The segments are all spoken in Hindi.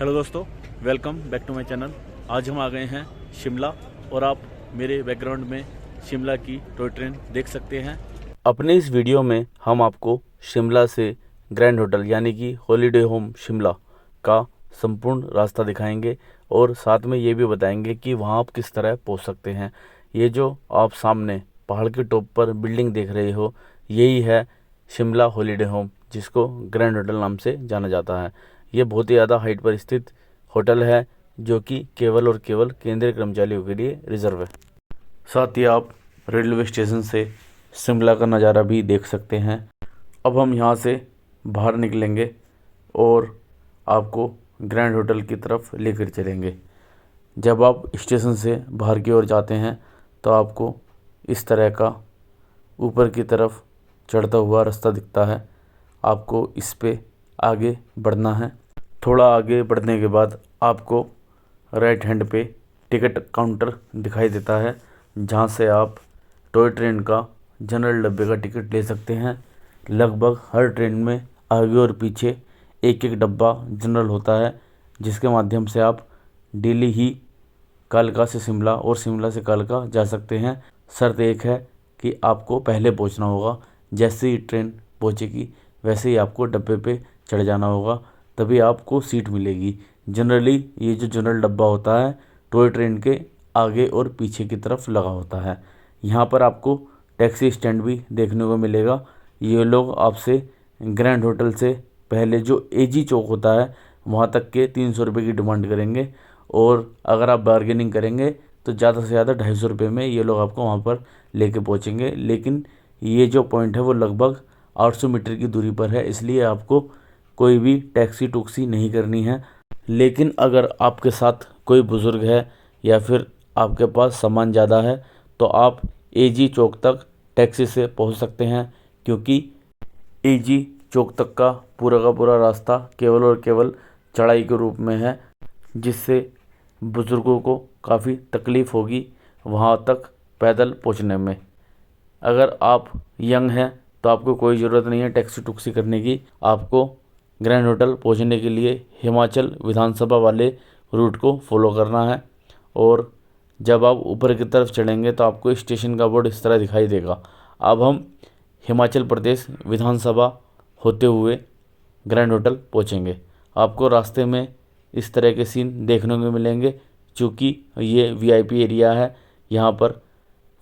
हेलो दोस्तों, welcome back to my channel. आज हम आ गए हैं शिमला और आप मेरे बैकग्राउंड में शिमला की टॉय ट्रेन देख सकते हैं। अपने इस वीडियो में हम आपको शिमला से ग्रैंड होटल यानी कि हॉलीडे होम शिमला का संपूर्ण रास्ता दिखाएंगे और साथ में ये भी बताएंगे कि वहाँ आप किस तरह पहुँच सकते हैं। ये जो आप सामने पहाड़ के टॉप पर बिल्डिंग देख रहे हो, यही है शिमला हॉलीडे होम, जिसको ग्रैंड होटल नाम से जाना जाता है। ये बहुत ही ज़्यादा हाइट पर स्थित होटल है जो कि केवल और केवल केंद्रीय कर्मचारियों के लिए रिजर्व है। साथ ही आप रेलवे स्टेशन से शिमला का नज़ारा भी देख सकते हैं। अब हम यहाँ से बाहर निकलेंगे और आपको ग्रैंड होटल की तरफ लेकर चलेंगे। जब आप स्टेशन से बाहर की ओर जाते हैं तो आपको इस तरह का ऊपर की तरफ चढ़ता हुआ रास्ता दिखता है। आपको इस पे आगे बढ़ना है। थोड़ा आगे बढ़ने के बाद आपको राइट हैंड पे टिकट काउंटर दिखाई देता है, जहां से आप टॉय ट्रेन का जनरल डब्बे का टिकट ले सकते हैं। लगभग हर ट्रेन में आगे और पीछे एक एक डब्बा जनरल होता है, जिसके माध्यम से आप डेली ही कालका से शिमला और शिमला से कालका जा सकते हैं। शर्त एक है कि आपको पहले पहुंचना होगा। जैसे ही ट्रेन पहुंचेगी वैसे ही आपको डब्बे पे चढ़ जाना होगा, तभी आपको सीट मिलेगी। जनरली ये जो जनरल डब्बा होता है टॉय ट्रेन के आगे और पीछे की तरफ लगा होता है। यहाँ पर आपको टैक्सी स्टैंड भी देखने को मिलेगा। ये लोग आपसे ग्रैंड होटल से पहले जो एजी चौक होता है वहाँ तक के 300 रुपये की डिमांड करेंगे, और अगर आप बार्गेनिंग करेंगे तो ज़्यादा से ज़्यादा 250 रुपये में ये लोग आपको वहाँ पर लेके पहुँचेंगे। लेकिन ये जो पॉइंट है वो लगभग 800 मीटर की दूरी पर है, इसलिए आपको कोई भी टैक्सी टुक्सी नहीं करनी है। लेकिन अगर आपके साथ कोई बुज़ुर्ग है या फिर आपके पास सामान ज़्यादा है तो आप एजी चौक तक टैक्सी से पहुंच सकते हैं, क्योंकि एजी चौक तक का पूरा रास्ता केवल और केवल चढ़ाई के रूप में है, जिससे बुज़ुर्गों को काफ़ी तकलीफ़ होगी वहां तक पैदल पहुंचने में। अगर आप यंग हैं तो आपको कोई ज़रूरत नहीं है टैक्सी टुक्सी करने की। आपको ग्रैंड होटल पहुंचने के लिए हिमाचल विधानसभा वाले रूट को फॉलो करना है, और जब आप ऊपर की तरफ चढ़ेंगे तो आपको स्टेशन का बोर्ड इस तरह दिखाई देगा। अब हम हिमाचल प्रदेश विधानसभा होते हुए ग्रैंड होटल पहुंचेंगे। आपको रास्ते में इस तरह के सीन देखने को मिलेंगे। चूँकि ये वीआईपी एरिया है, यहाँ पर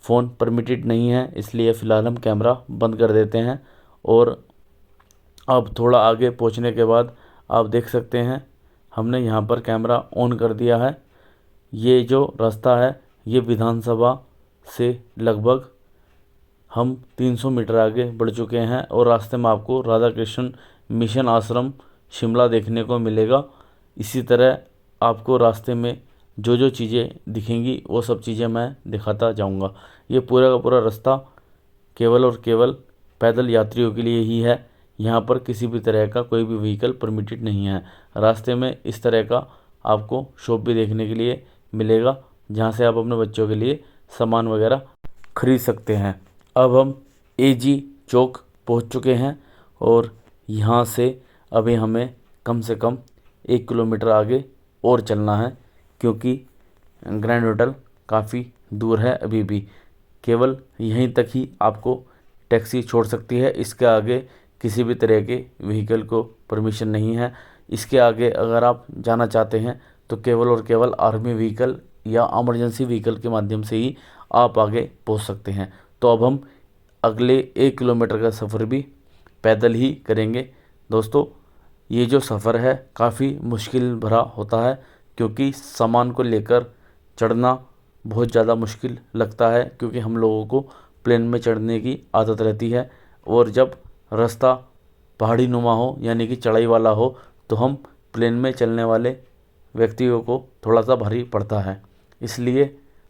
फ़ोन परमिटेड नहीं है, इसलिए फ़िलहाल हम कैमरा बंद कर देते हैं। और अब थोड़ा आगे पहुंचने के बाद आप देख सकते हैं हमने यहाँ पर कैमरा ऑन कर दिया है। ये जो रास्ता है ये विधानसभा से लगभग हम 300 मीटर आगे बढ़ चुके हैं, और रास्ते में आपको राधा कृष्ण मिशन आश्रम शिमला देखने को मिलेगा। इसी तरह आपको रास्ते में जो जो चीज़ें दिखेंगी वो सब चीज़ें मैं दिखाता जाऊंगा। ये पूरा का पूरा रास्ता केवल और केवल पैदल यात्रियों के लिए ही है। यहाँ पर किसी भी तरह का कोई भी व्हीकल परमिटेड नहीं है। रास्ते में इस तरह का आपको शॉप भी देखने के लिए मिलेगा, जहाँ से आप अपने बच्चों के लिए सामान वगैरह खरीद सकते हैं। अब हम एजी चौक पहुँच चुके हैं, और यहाँ से अभी हमें कम से कम 1 किलोमीटर आगे और चलना है, क्योंकि ग्रैंड होटल काफ़ी दूर है। अभी भी केवल यहीं तक ही आपको टैक्सी छोड़ सकती है। इसके आगे किसी भी तरह के व्हीकल को परमिशन नहीं है। इसके आगे अगर आप जाना चाहते हैं तो केवल और केवल आर्मी व्हीकल या इमरजेंसी व्हीकल के माध्यम से ही आप आगे पहुंच सकते हैं। तो अब हम अगले 1 किलोमीटर का सफ़र भी पैदल ही करेंगे। दोस्तों, ये जो सफ़र है काफ़ी मुश्किल भरा होता है, क्योंकि सामान को लेकर चढ़ना बहुत ज़्यादा मुश्किल लगता है, क्योंकि हम लोगों को प्लेन में चढ़ने की आदत रहती है, और जब रास्ता पहाड़ी नुमा हो यानी कि चढ़ाई वाला हो तो हम प्लेन में चलने वाले व्यक्तियों को थोड़ा सा भारी पड़ता है। इसलिए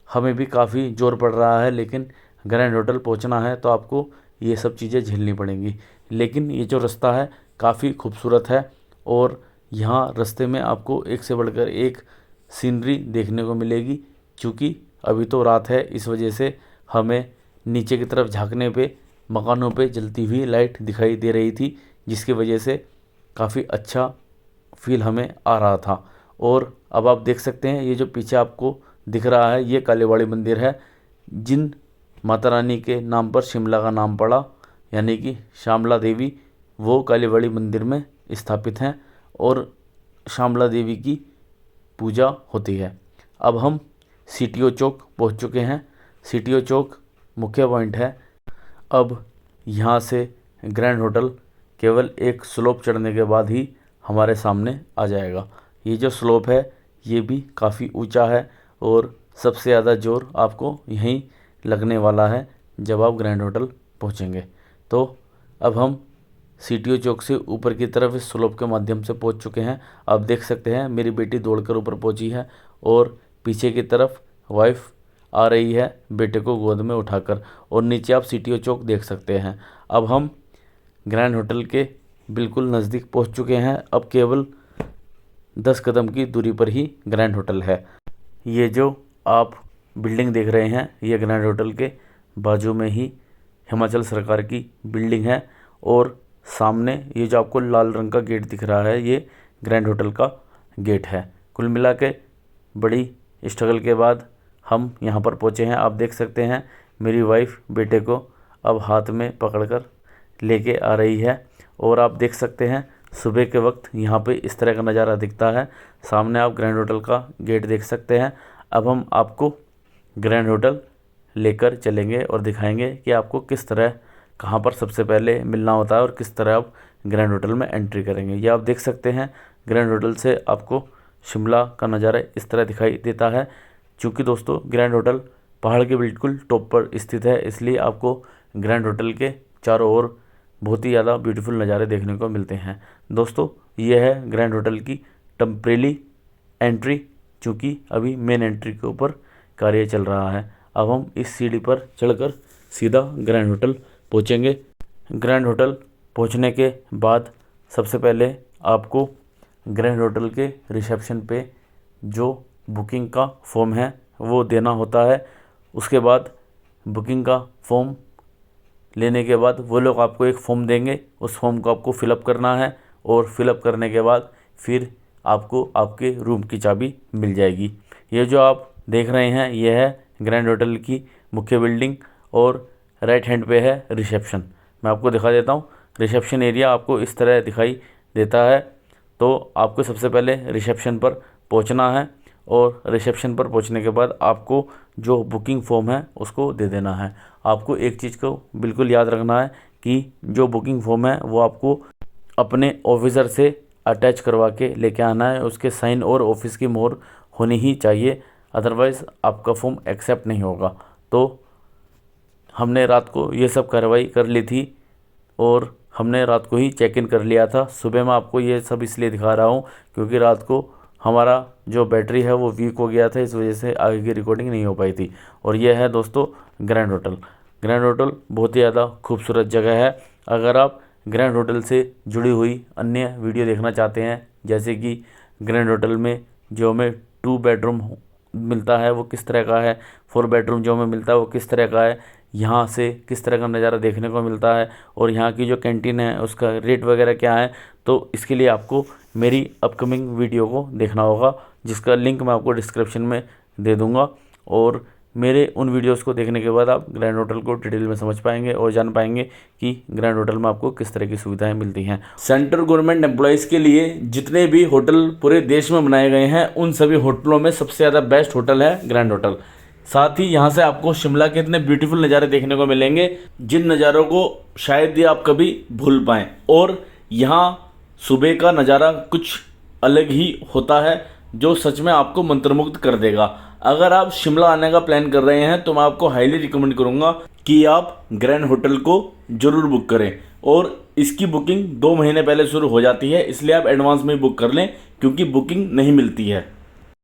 हमें भी काफ़ी जोर पड़ रहा है, लेकिन ग्रैंड होटल पहुंचना है तो आपको ये सब चीज़ें झेलनी पड़ेंगी। लेकिन ये जो रास्ता है काफ़ी खूबसूरत है, और यहाँ रास्ते में आपको एक से बढ़कर एक सीनरी देखने को मिलेगी। क्योंकि अभी तो रात है, इस वजह से हमें नीचे की तरफ झांकने पे मकानों पे जलती हुई लाइट दिखाई दे रही थी, जिसकी वजह से काफ़ी अच्छा फील हमें आ रहा था। और अब आप देख सकते हैं ये जो पीछे आपको दिख रहा है ये कालीबाड़ी मंदिर है, जिन माता रानी के नाम पर शिमला का नाम पड़ा, यानी कि श्यामला देवी, वो कालीबाड़ी मंदिर में स्थापित हैं और श्यामला देवी की पूजा होती है। अब हम सीटीओ चौक पहुंच चुके हैं। सीटीओ चौक मुख्य पॉइंट है। अब यहाँ से ग्रैंड होटल केवल एक स्लोप चढ़ने के बाद ही हमारे सामने आ जाएगा। ये जो स्लोप है ये भी काफ़ी ऊंचा है और सबसे ज़्यादा जोर आपको यहीं लगने वाला है जब आप ग्रैंड होटल पहुँचेंगे। तो अब हम सीटीओ चौक से ऊपर की तरफ इस स्लोप के माध्यम से पहुंच चुके हैं। आप देख सकते हैं मेरी बेटी दौड़कर ऊपर पहुंची है और पीछे की तरफ वाइफ आ रही है बेटे को गोद में उठाकर, और नीचे आप सीटीओ चौक देख सकते हैं। अब हम ग्रैंड होटल के बिल्कुल नज़दीक पहुंच चुके हैं। अब केवल 10 कदम की दूरी पर ही ग्रैंड होटल है। ये जो आप बिल्डिंग देख रहे हैं ये ग्रैंड होटल के बाजू में ही हिमाचल सरकार की बिल्डिंग है, और सामने ये जो आपको लाल रंग का गेट दिख रहा है ये ग्रैंड होटल का गेट है। कुल मिला के बड़ी स्ट्रगल के बाद हम यहाँ पर पहुँचे हैं। आप देख सकते हैं मेरी वाइफ बेटे को अब हाथ में पकड़कर लेके आ रही है, और आप देख सकते हैं सुबह के वक्त यहाँ पे इस तरह का नज़ारा दिखता है। सामने आप ग्रैंड होटल का गेट देख सकते हैं। अब हम आपको ग्रैंड होटल लेकर चलेंगे और दिखाएंगे कि आपको किस तरह कहाँ पर सबसे पहले मिलना होता है और किस तरह आप ग्रैंड होटल में एंट्री करेंगे। ये आप देख सकते हैं ग्रैंड होटल से आपको शिमला का नज़ारा इस तरह दिखाई देता है। चूँकि दोस्तों ग्रैंड होटल पहाड़ के बिल्कुल टॉप पर स्थित है, इसलिए आपको ग्रैंड होटल के चारों ओर बहुत ही ज़्यादा ब्यूटीफुल नज़ारे देखने को मिलते हैं। दोस्तों ये है ग्रैंड होटल की टेम्परेरी एंट्री, चूँकि अभी मेन एंट्री के ऊपर कार्य चल रहा है। अब हम इस सीढ़ी पर चढ़कर सीधा ग्रैंड होटल पहुँचेंगे। ग्रैंड होटल पहुँचने के बाद सबसे पहले आपको ग्रैंड होटल के रिसेप्शन पे जो बुकिंग का फॉर्म है वो देना होता है। उसके बाद बुकिंग का फॉर्म लेने के बाद वो लोग आपको एक फॉर्म देंगे, उस फॉर्म को आपको फिलअप करना है, और फिलअप करने के बाद फिर आपको आपके रूम की चाबी मिल जाएगी। ये जो आप देख रहे हैं ये है ग्रैंड होटल की मुख्य बिल्डिंग, और राइट हैंड पे है रिसेप्शन। मैं आपको दिखा देता हूँ। रिसेप्शन एरिया आपको इस तरह दिखाई देता है। तो आपको सबसे पहले रिसेप्शन पर पहुँचना है, और रिसेप्शन पर पहुँचने के बाद आपको जो बुकिंग फॉर्म है उसको दे देना है। आपको एक चीज़ को बिल्कुल याद रखना है कि जो बुकिंग फॉर्म है वो आपको अपने ऑफिसर से अटैच करवा के लेके आना है। उसके साइन और ऑफिस की मोहर होनी ही चाहिए, अदरवाइज़ आपका फॉर्म एक्सेप्ट नहीं होगा। तो हमने रात को ये सब कार्रवाई कर ली थी और हमने रात को ही चेक इन कर लिया था। सुबह मैं आपको ये सब इसलिए दिखा रहा हूँ क्योंकि रात को हमारा जो बैटरी है वो वीक हो गया था, इस वजह से आगे की रिकॉर्डिंग नहीं हो पाई थी। और यह है दोस्तों ग्रैंड होटल। ग्रैंड होटल बहुत ही ज़्यादा खूबसूरत जगह है। अगर आप ग्रैंड होटल से जुड़ी हुई अन्य वीडियो देखना चाहते हैं, जैसे कि ग्रैंड होटल में जो हमें 2 बेडरूम मिलता है वो किस तरह का है, 4 बेडरूम जो हमें मिलता है वो किस तरह का है, यहाँ से किस तरह का नज़ारा देखने को मिलता है, और यहाँ की जो कैंटीन है उसका रेट वगैरह क्या है, तो इसके लिए आपको मेरी अपकमिंग वीडियो को देखना होगा, जिसका लिंक मैं आपको डिस्क्रिप्शन में दे दूँगा। और मेरे उन वीडियोस को देखने के बाद आप ग्रैंड होटल को डिटेल में समझ पाएंगे और जान पाएंगे कि ग्रैंड होटल में आपको किस तरह की सुविधाएं मिलती हैं। सेंट्रल गवर्नमेंट एम्प्लॉयज़ के लिए जितने भी होटल पूरे देश में बनाए गए हैं उन सभी होटलों में सबसे ज़्यादा बेस्ट होटल है ग्रैंड होटल। साथ ही यहाँ से आपको शिमला के इतने ब्यूटीफुल नज़ारे देखने को मिलेंगे जिन नज़ारों को शायद ही आप कभी भूल पाएँ। और यहाँ सुबह का नज़ारा कुछ अलग ही होता है जो सच में आपको मंत्रमुग्ध कर देगा। अगर आप शिमला आने का प्लान कर रहे हैं तो मैं आपको हाईली रिकमेंड करूंगा कि आप ग्रैंड होटल को ज़रूर बुक करें, और इसकी बुकिंग 2 महीने पहले शुरू हो जाती है, इसलिए आप एडवांस में बुक कर लें क्योंकि बुकिंग नहीं मिलती है।